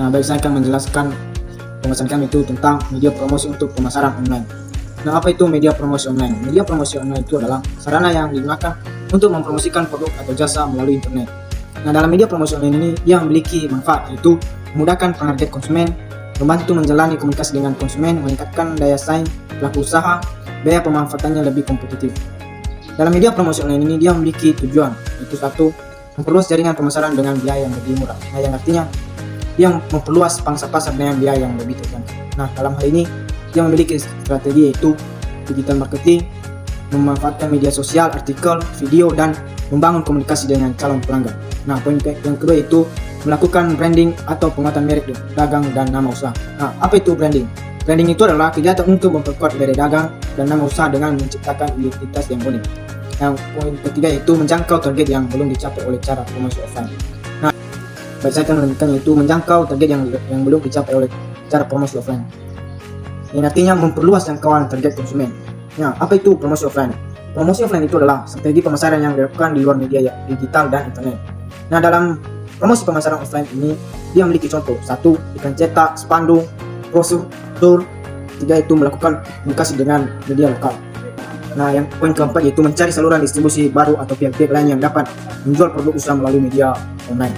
Baik, saya akan menjelaskan pembahasan kami itu tentang media promosi untuk pemasaran online. Nah, apa itu media promosi online? Media promosi online itu adalah sarana yang digunakan untuk mempromosikan produk atau jasa melalui internet. Nah, dalam media promosi online ini dia memiliki manfaat, yaitu memudahkan pentarget konsumen, membantu menjalani komunikasi dengan konsumen, meningkatkan daya saing pelaku usaha, biaya pemanfaatannya lebih kompetitif. Dalam media promosi online ini dia memiliki tujuan, yaitu satu, memperluas jaringan pemasaran dengan biaya yang lebih murah. Nah, yang artinya dia memperluas pangsa pasar dengan biaya yang lebih terjangkau. Nah, dalam hal ini dia memiliki strategi, yaitu digital marketing, memanfaatkan media sosial, artikel, video, dan membangun komunikasi dengan calon pelanggan. Nah, poin yang kedua itu melakukan branding atau penguatan merek dagang dan nama usaha. Nah, apa itu branding? Branding itu adalah kegiatan untuk memperkuat merek dagang dan nama usaha dengan menciptakan identitas yang unik. Yang poin ketiga itu menjangkau target yang belum dicapai oleh cara promosi offline. Nah, baik, saya akan melanjutkan, yaitu menjangkau target yang belum dicapai oleh cara promosi offline. Yang artinya memperluas jangkauan target konsumen. Nah, apa itu promosi offline? Promosi offline itu adalah strategi pemasaran yang dilakukan di luar media digital dan internet. Nah, dalam promosi pemasaran offline ini dia memiliki contoh. Satu, iklan cetak, spanduk, brosur, tour. Tiga, itu melakukan komunikasi dengan media lokal. Nah, yang poin keempat yaitu mencari saluran distribusi baru atau pihak-pihak lain yang dapat menjual produk usaha melalui media online.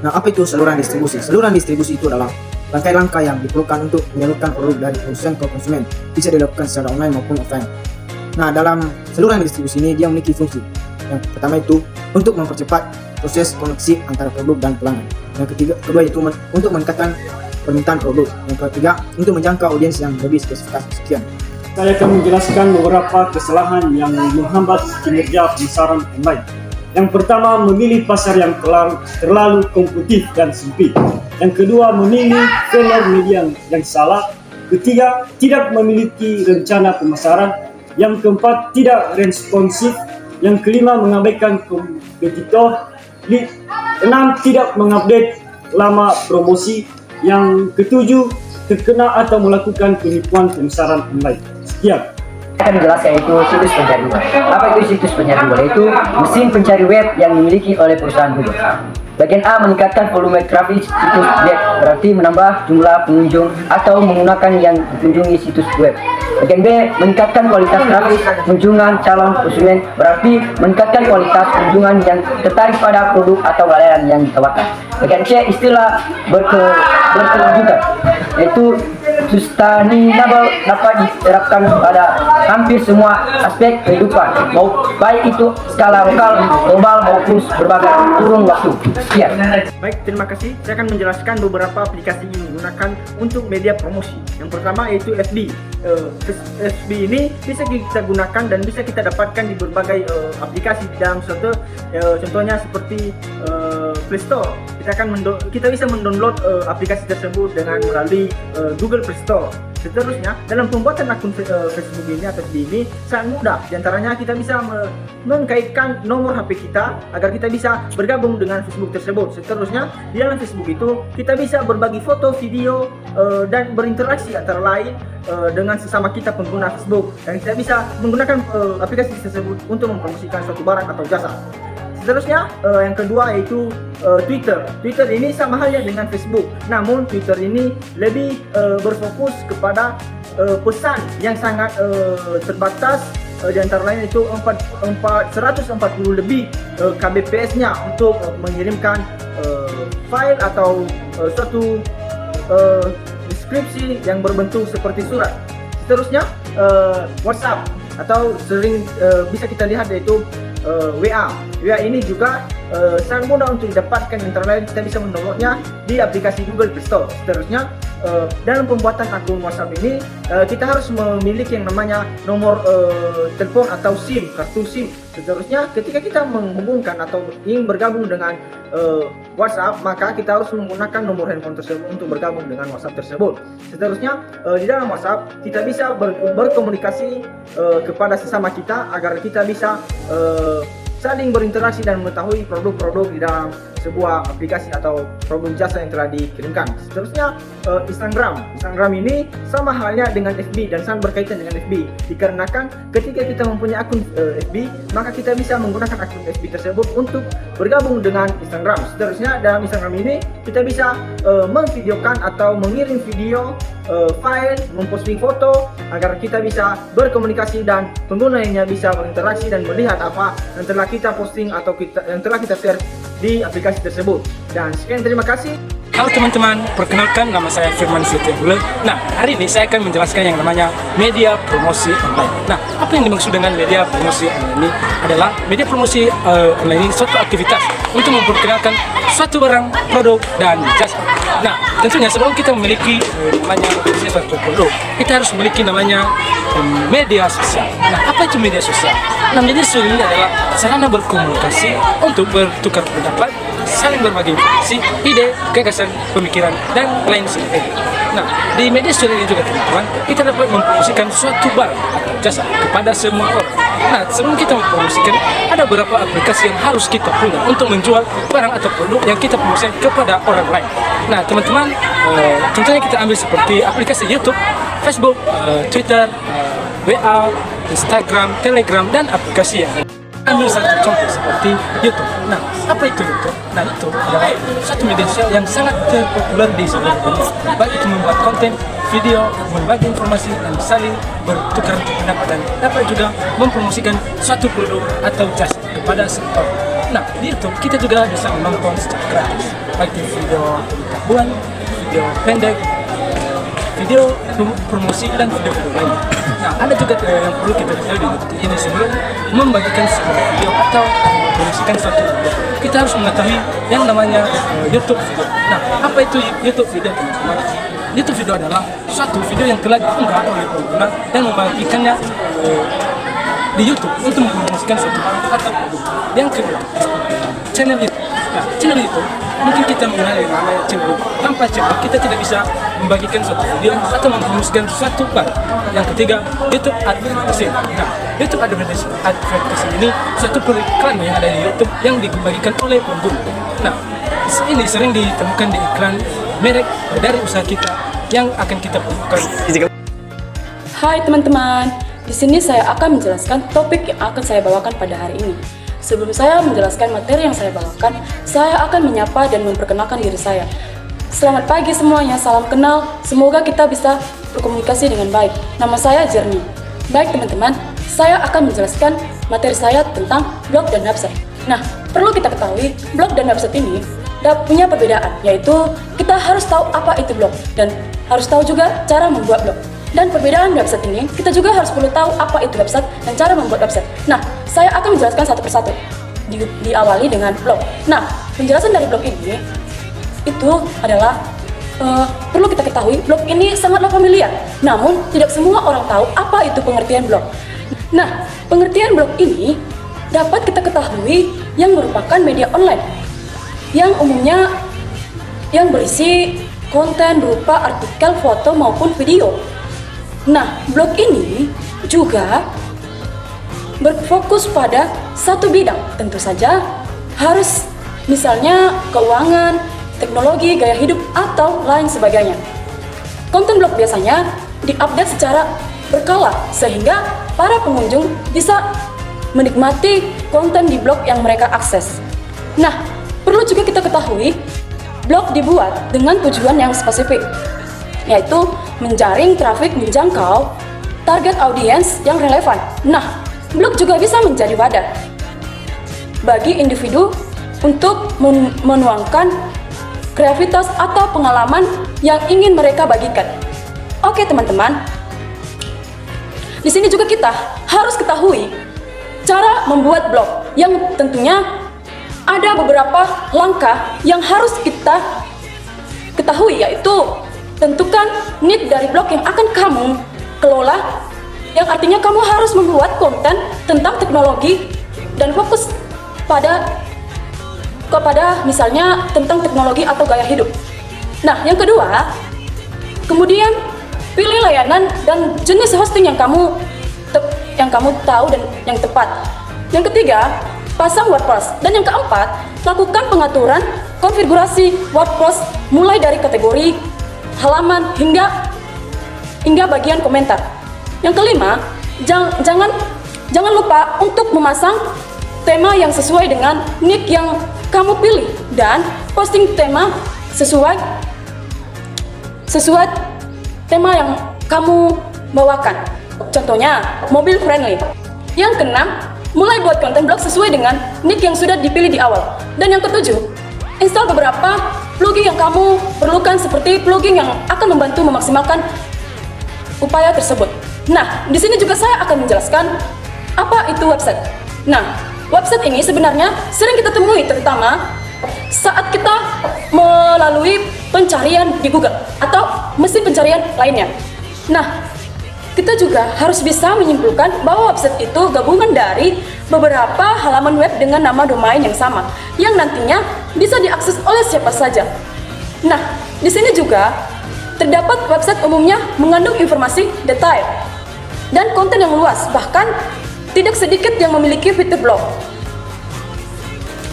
Nah, apa itu saluran distribusi? Saluran distribusi itu adalah langkah-langkah yang diperlukan untuk menyalurkan produk dari produsen ke konsumen. Bisa dilakukan secara online maupun offline. Nah, dalam saluran distribusi ini dia memiliki fungsi. Yang pertama itu untuk mempercepat proses koneksi antara produk dan pelanggan. Yang kedua itu untuk meningkatkan permintaan produk. Yang ketiga untuk menjangkau audiens yang lebih spesifikasi. Sekian. Saya akan menjelaskan beberapa kesalahan yang menghambat kinerja pemasaran online. Yang pertama, memilih pasar yang terlalu kompetitif dan sempit. Yang kedua, memilih vendor media yang salah. Ketiga, tidak memiliki rencana pemasaran. Yang keempat, tidak responsif. Yang kelima, mengabaikan kompetitor. Enam, tidak mengupdate lama promosi. Yang ketujuh, terkena atau melakukan penipuan pemasaran online. Sekian. Saya akan menjelaskan yaitu situs pencari web. Apa itu situs pencari web? Yaitu mesin pencari web yang dimiliki oleh perusahaan Google. Bagian A, meningkatkan volume traffic situs web, berarti menambah jumlah pengunjung atau menggunakan yang dikunjungi situs web. Bagian B, meningkatkan kualitas traffic kunjungan calon konsumen, berarti meningkatkan kualitas kunjungan yang tertarik pada produk atau layanan yang ditawarkan. Bagian C, istilah berkelanjutan, yaitu sustainable, dapat diterapkan pada hampir semua aspek kehidupan, baik itu skala lokal, global maupun berbagai kurun waktu. Sekian. Baik, terima kasih. Saya akan menjelaskan beberapa aplikasi yang digunakan untuk media promosi. Yang pertama yaitu FB. FB ini bisa kita gunakan dan bisa kita dapatkan di berbagai aplikasi di dalam contohnya seperti Play Store. Kita bisa mendownload aplikasi tersebut dengan melalui Google Play Store. Seterusnya, dalam pembuatan akun Facebook ini atau FB ini sangat mudah. Di antaranya kita bisa mengkaitkan nomor HP kita agar kita bisa bergabung dengan Facebook tersebut. Seterusnya, di dalam Facebook itu kita bisa berbagi foto, video, dan berinteraksi antara lain dengan sesama kita pengguna Facebook. Dan kita bisa menggunakan aplikasi tersebut untuk mempromosikan suatu barang atau jasa. Seterusnya, yang kedua yaitu Twitter. Twitter ini sama halnya dengan Facebook, namun Twitter ini lebih berfokus kepada pesan yang sangat terbatas. Di antara lain itu 140 lebih kbps-nya untuk mengirimkan file atau suatu deskripsi yang berbentuk seperti surat. Seterusnya, WhatsApp atau sering bisa kita lihat yaitu WA. WA ini juga sangat mudah untuk didapatkan, antara lain kita bisa mendownloadnya di aplikasi Google Play Store. Seterusnya, dalam pembuatan akun WhatsApp ini kita harus memiliki yang namanya nomor telepon atau SIM, kartu SIM. Seterusnya, ketika kita menghubungkan atau ingin bergabung dengan WhatsApp, maka kita harus menggunakan nomor handphone tersebut untuk bergabung dengan WhatsApp tersebut. Seterusnya, di dalam WhatsApp kita bisa berkomunikasi kepada sesama kita agar kita bisa saling berinteraksi dan mengetahui produk-produk di dalam sebuah aplikasi atau produk jasa yang telah dikirimkan. Seterusnya Instagram ini sama halnya dengan FB dan sangat berkaitan dengan FB, dikarenakan ketika kita mempunyai akun FB, maka kita bisa menggunakan akun FB tersebut untuk bergabung dengan Instagram. Seterusnya dalam Instagram ini kita bisa memvideokan atau mengirim video, file, memposting foto agar kita bisa berkomunikasi dan pengguna lainnya bisa berinteraksi dan melihat apa yang telah kita posting atau yang telah kita share di aplikasi tersebut. Dan sekian, terima kasih. Halo teman-teman, perkenalkan nama saya Firman Setiabule. Nah, hari ini saya akan menjelaskan yang namanya media promosi online. Nah, apa yang dimaksud dengan media promosi online ini adalah media promosi online ini suatu aktivitas untuk memperkenalkan suatu barang, produk, dan jasa. Nah, tentunya sebelum kita memiliki namanya suatu produk, kita harus memiliki namanya media sosial. Nah, apa itu media sosial? Nah, media sosial ini adalah sarana berkomunikasi untuk bertukar pendapat, saling berbagi informasi, ide, gagasan, pemikiran, dan lain sebagainya. Nah, di media sosial ini juga teman-teman, kita dapat mempromosikan suatu barang atau jasa kepada semua orang. Nah, sebelum kita mempromosikan, ada beberapa aplikasi yang harus kita punya untuk menjual barang atau produk yang kita promosikan kepada orang lain. Nah, teman-teman, contohnya kita ambil seperti aplikasi YouTube, Facebook, Twitter, WA, Instagram, Telegram, dan aplikasi yang lain. Ambil satu contoh seperti YouTube. Nah, apa itu YouTube? Nah, itu adalah satu media sosial yang sangat terpopuler di seluruh dunia. Baik itu membuat konten, video, berbagi informasi, dan saling bertukar pendapat, dan dapat juga mempromosikan suatu produk atau jasa kepada semua orang. Nah, di YouTube kita juga bisa menonton secara gratis, baik itu video pengetahuan, video pendek, video promosi, dan video-video lainnya. Nah, ada juga yang perlu kita ketahui di YouTube ini sebelum membagikan sebuah video atau mempromosikan suatu video. Kita harus mengetahui yang namanya YouTube video. Nah, apa itu YouTube video, teman-teman? YouTube video adalah suatu video yang telah diunggah oleh pengguna dan membagikannya di YouTube untuk mempromosikan suatu barang atau produk. Yang kedua, channel YouTube. Nah, channel YouTube mungkin kita mengenal yang namanya channel YouTube. Tanpa channel kita tidak bisa membagikan suatu video atau mempromosikan suatu barang. Yang ketiga, YouTube advertising. Nah, YouTube advertising ini suatu periklan yang ada di YouTube yang dibagikan oleh pengguna. Nah, ini sering ditemukan di iklan merek dari usaha kita yang akan kita perlukan. Hai teman-teman, di sini saya akan menjelaskan topik yang akan saya bawakan pada hari ini. Sebelum saya menjelaskan materi yang saya bawakan, saya akan menyapa dan memperkenalkan diri saya. Selamat pagi semuanya, salam kenal. Semoga kita bisa berkomunikasi dengan baik. Nama saya Jerni. Baik teman-teman, saya akan menjelaskan materi saya tentang blog dan website. Nah, perlu kita ketahui, blog dan website ini punya perbedaan, yaitu kita harus tahu apa itu blog dan harus tahu juga cara membuat blog. Dan perbedaan website ini, kita juga harus perlu tahu apa itu website dan cara membuat website. Nah, saya akan menjelaskan satu persatu. Diawali dengan blog. Nah, penjelasan dari blog ini itu adalah perlu kita ketahui, blog ini sangatlah familiar. Namun, tidak semua orang tahu apa itu pengertian blog. Nah, pengertian blog ini dapat kita ketahui yang merupakan media online yang umumnya yang berisi konten berupa artikel, foto maupun video. Nah, blog ini juga berfokus pada satu bidang, tentu saja harus misalnya keuangan, teknologi, gaya hidup, atau lain sebagainya. Konten blog biasanya diupdate secara berkala sehingga para pengunjung bisa menikmati konten di blog yang mereka akses. Nah, perlu juga kita ketahui, blog dibuat dengan tujuan yang spesifik, yaitu menjaring trafik, menjangkau target audiens yang relevan. Nah, blog juga bisa menjadi wadah bagi individu untuk menuangkan kreativitas atau pengalaman yang ingin mereka bagikan. Oke teman-teman, di sini juga kita harus ketahui cara membuat blog yang tentunya ada beberapa langkah yang harus kita ketahui, yaitu tentukan need dari blog yang akan kamu kelola, yang artinya kamu harus membuat konten tentang teknologi dan fokus kepada misalnya tentang teknologi atau gaya hidup. Nah, yang kedua, kemudian pilih layanan dan jenis hosting yang kamu tahu dan yang tepat. Yang ketiga, pasang WordPress. Dan yang keempat, lakukan pengaturan konfigurasi WordPress mulai dari kategori, halaman, hingga bagian komentar. Yang kelima, jangan lupa untuk memasang tema yang sesuai dengan nick yang kamu pilih dan posting tema sesuai tema yang kamu bawakan. Contohnya, mobile friendly. Yang keenam, mulai buat konten blog sesuai dengan nick yang sudah dipilih di awal. Dan yang ketujuh, install beberapa plugin yang kamu perlukan seperti plugin yang akan membantu memaksimalkan upaya tersebut. Nah, di sini juga saya akan menjelaskan apa itu website. Nah, website ini sebenarnya sering kita temui terutama saat kita melalui pencarian di Google atau mesin pencarian lainnya. Nah, kita juga harus bisa menyimpulkan bahwa website itu gabungan dari beberapa halaman web dengan nama domain yang sama, yang nantinya bisa diakses oleh siapa saja. Nah, di sini juga terdapat website umumnya mengandung informasi detail dan konten yang luas, bahkan tidak sedikit yang memiliki fitur blog.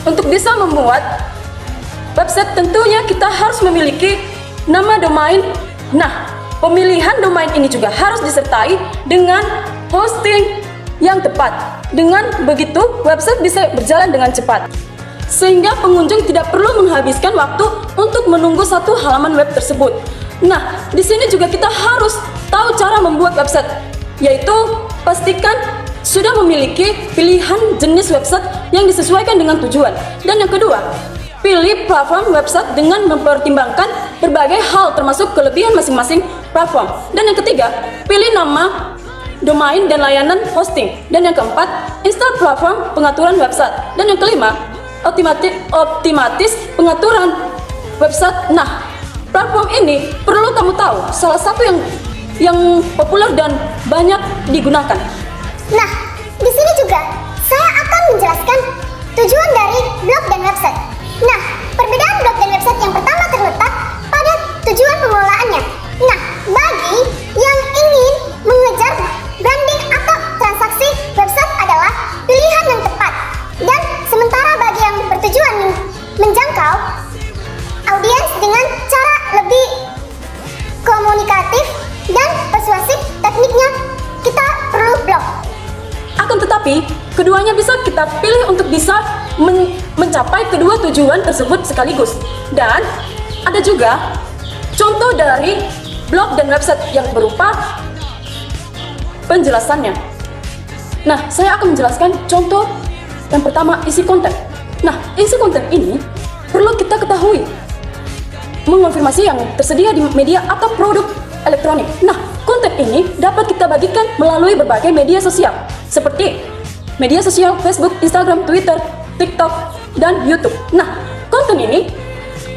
Untuk bisa membuat website tentunya kita harus memiliki nama domain. Nah, pemilihan domain ini juga harus disertai dengan hosting yang tepat. Dengan begitu, website bisa berjalan dengan cepat, sehingga pengunjung tidak perlu menghabiskan waktu untuk menunggu satu halaman web tersebut. Nah, di sini juga kita harus tahu cara membuat website, yaitu pastikan sudah memiliki pilihan jenis website yang disesuaikan dengan tujuan. Dan yang kedua, pilih platform website dengan mempertimbangkan berbagai hal termasuk kelebihan masing-masing platform. Dan yang ketiga, pilih nama domain dan layanan hosting. Dan yang keempat, install platform pengaturan website. Dan yang kelima, optimatis pengaturan website. Nah, platform ini perlu kamu tahu salah satu yang populer dan banyak digunakan. Nah, di sini juga saya akan menjelaskan tujuan dari blog dan website. Nah, perbedaan blog dan website yang pertama terletak pada tujuan pengelolaannya. Nah, bagi yang ingin mengejar branding atau transaksi, website adalah pilihan yang tepat. Dan sementara bagi yang bertujuan menjangkau audiens dengan cara lebih komunikatif dan persuasif, tekniknya kita perlu blog. Akan tetapi, keduanya bisa kita pilih untuk bisa mencapai kedua tujuan tersebut sekaligus. Dan ada juga contoh dari blog dan website yang berupa penjelasannya. Nah, saya akan menjelaskan contoh yang pertama, isi konten. Nah, isi konten ini perlu kita ketahui mengonfirmasi yang tersedia di media atau produk elektronik. Nah, konten ini dapat kita bagikan melalui berbagai media sosial seperti media sosial Facebook, Instagram, Twitter, TikTok, dan YouTube. Nah, konten ini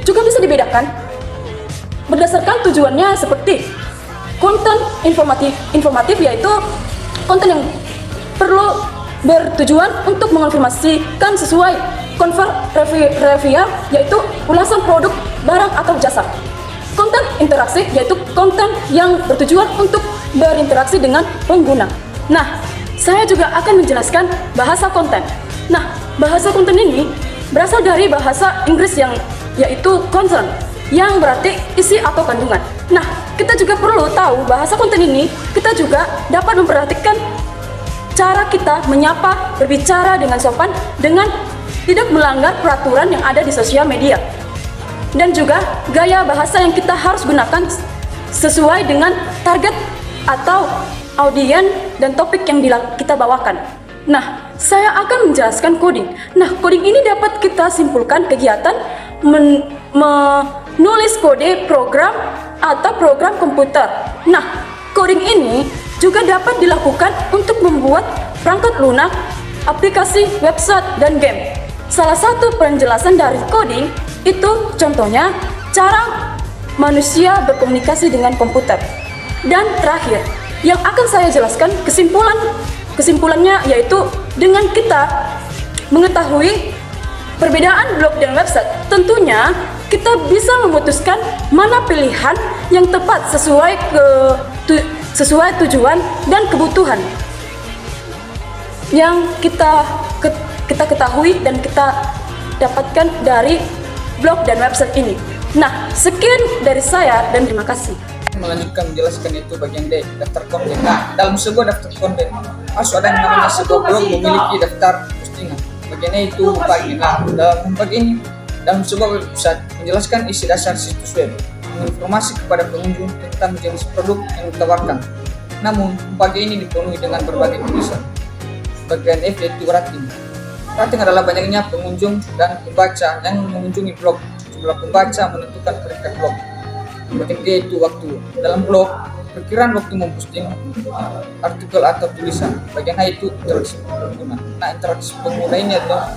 juga bisa dibedakan berdasarkan tujuannya seperti konten informatif yaitu konten yang perlu bertujuan untuk menginformasikan sesuai review yaitu ulasan produk, barang atau jasa. Konten interaksi yaitu konten yang bertujuan untuk berinteraksi dengan pengguna. Nah, saya juga akan menjelaskan bahasa konten. Nah, bahasa konten ini berasal dari bahasa Inggris yaitu concern, yang berarti isi atau kandungan. Nah, kita juga perlu tahu bahasa konten ini kita juga dapat memperhatikan cara kita menyapa, berbicara dengan sopan, dengan tidak melanggar peraturan yang ada di sosial media. Dan juga gaya bahasa yang kita harus gunakan sesuai dengan target atau audiens dan topik yang kita bawakan. Nah, saya akan menjelaskan coding. Nah, coding ini dapat kita simpulkan kegiatan menulis kode program atau program komputer. Nah, coding ini juga dapat dilakukan untuk membuat perangkat lunak, aplikasi, website, dan game. Salah satu penjelasan dari coding itu contohnya cara manusia berkomunikasi dengan komputer. Dan terakhir, yang akan saya jelaskan kesimpulannya yaitu dengan kita mengetahui perbedaan blog dan website, tentunya kita bisa memutuskan mana pilihan yang tepat sesuai tujuan dan kebutuhan yang kita kita ketahui dan kita dapatkan dari blog dan website ini. Nah, sekian dari saya dan terima kasih. Melanjutkan menjelaskan itu bagian D, daftar konten. Nah, dalam sebuah daftar konten harus ada yang namanya sebuah blog memiliki daftar postingan. Bagiannya itu membagi. Nah, dalam membagi ini, dalam sebuah website menjelaskan isi dasar situs web, menginformasi kepada pengunjung tentang jenis produk yang ditawarkan. Namun, membagi ini dipenuhi dengan berbagai tulisan. Bagian F yaitu rating. Rating adalah banyaknya pengunjung dan pembaca yang mengunjungi blog. Jumlah pembaca menentukan peringkat blog. Bagian G itu waktu. Dalam blog, perkiraan waktu memposting artikel atau tulisan. Bagian H itu interaksi pengguna. Nah, interaksi pengguna ini adalah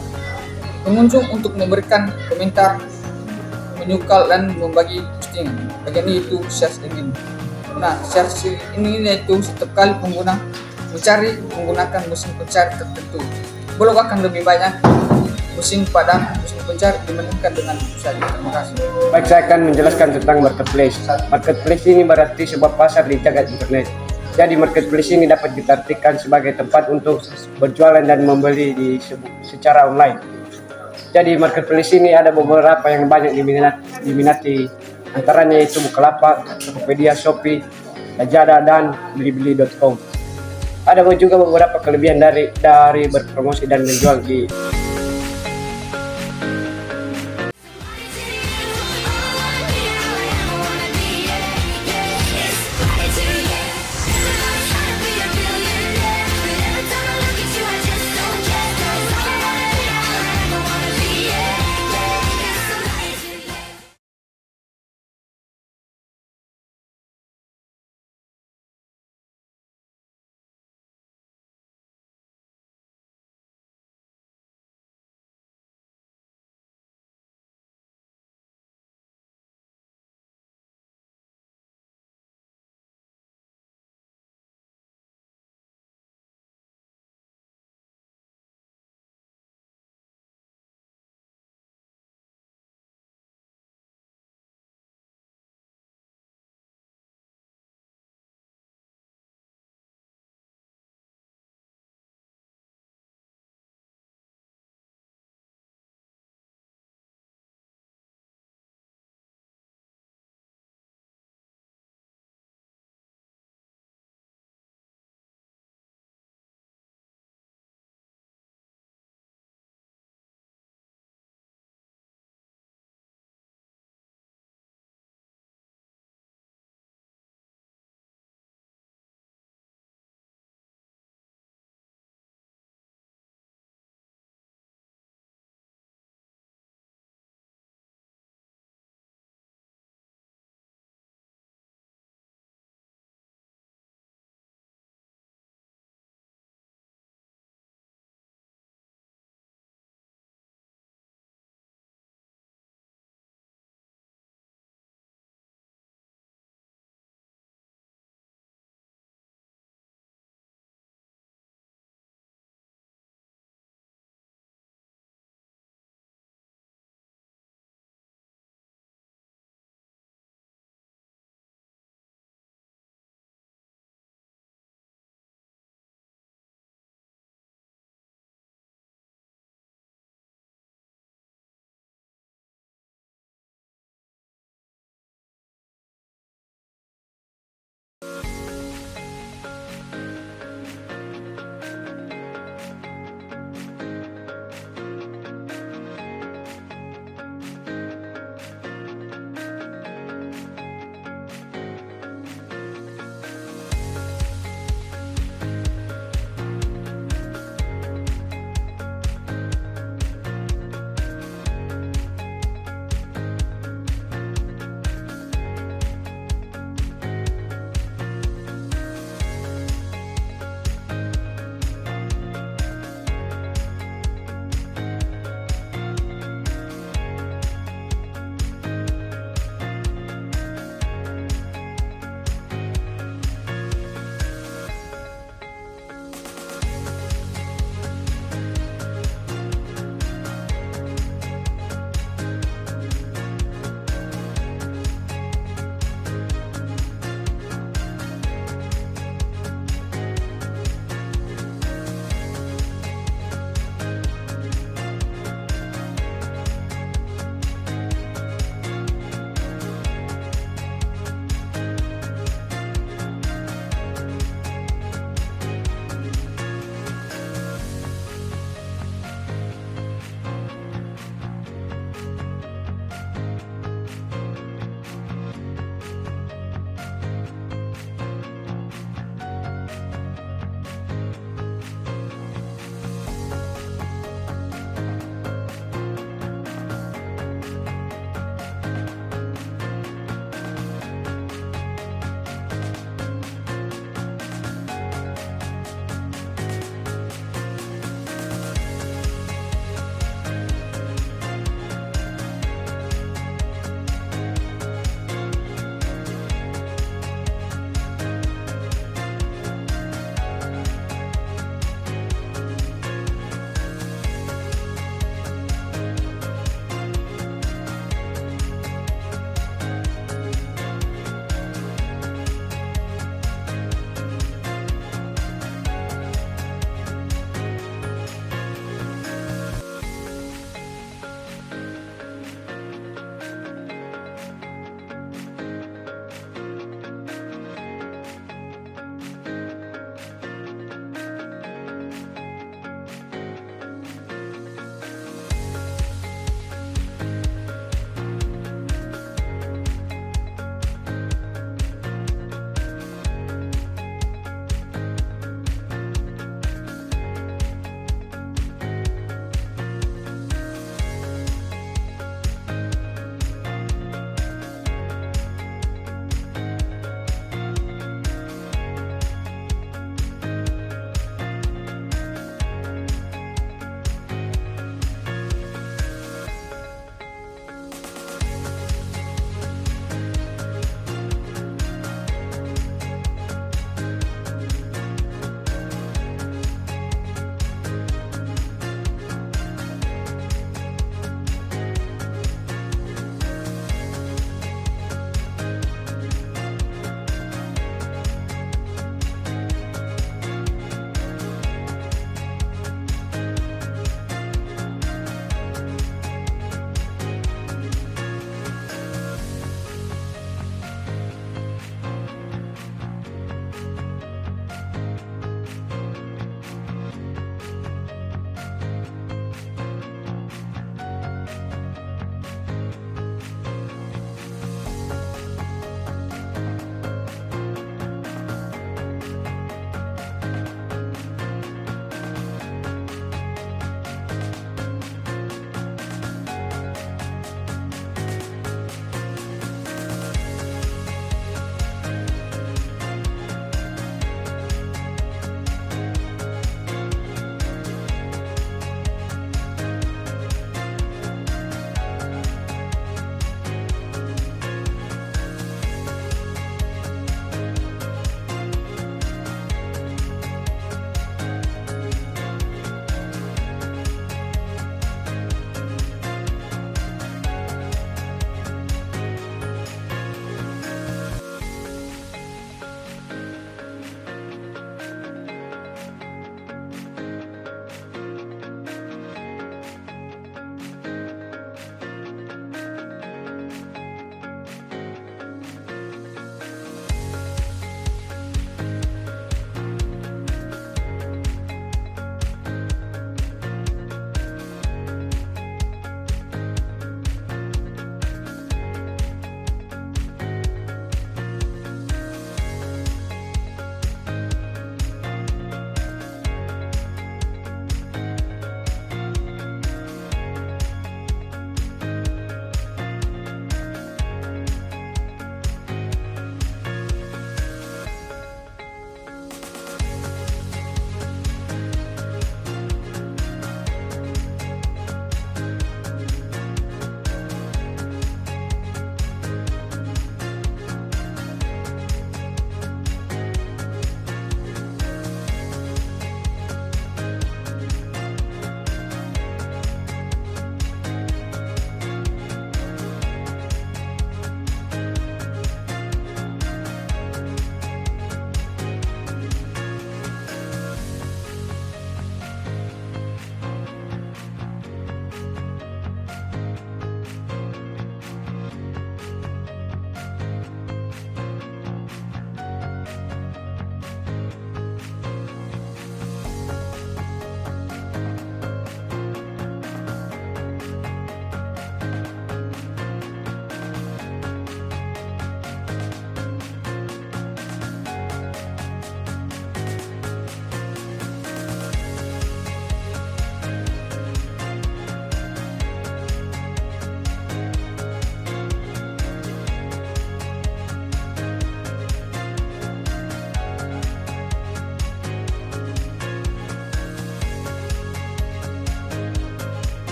pengunjung untuk memberikan komentar, menyukai dan membagi postingan. Bagian I itu search engine. Nah, search ini yaitu setiap kali pengguna mencari menggunakan mesin pencari tertentu. Blog akan lebih banyak mesin pencari dibandingkan dengan website. Terima kasih. Baik, saya akan menjelaskan tentang marketplace. Marketplace ini berarti sebuah pasar di jagat internet. Jadi marketplace ini dapat diartikan sebagai tempat untuk berjualan dan membeli secara online. Jadi marketplace ini ada beberapa yang banyak diminati. Antaranya yaitu Bukalapak, Tokopedia, Shopee, Lazada, dan Blibli.com. Ada juga beberapa kelebihan dari berpromosi dan menjual di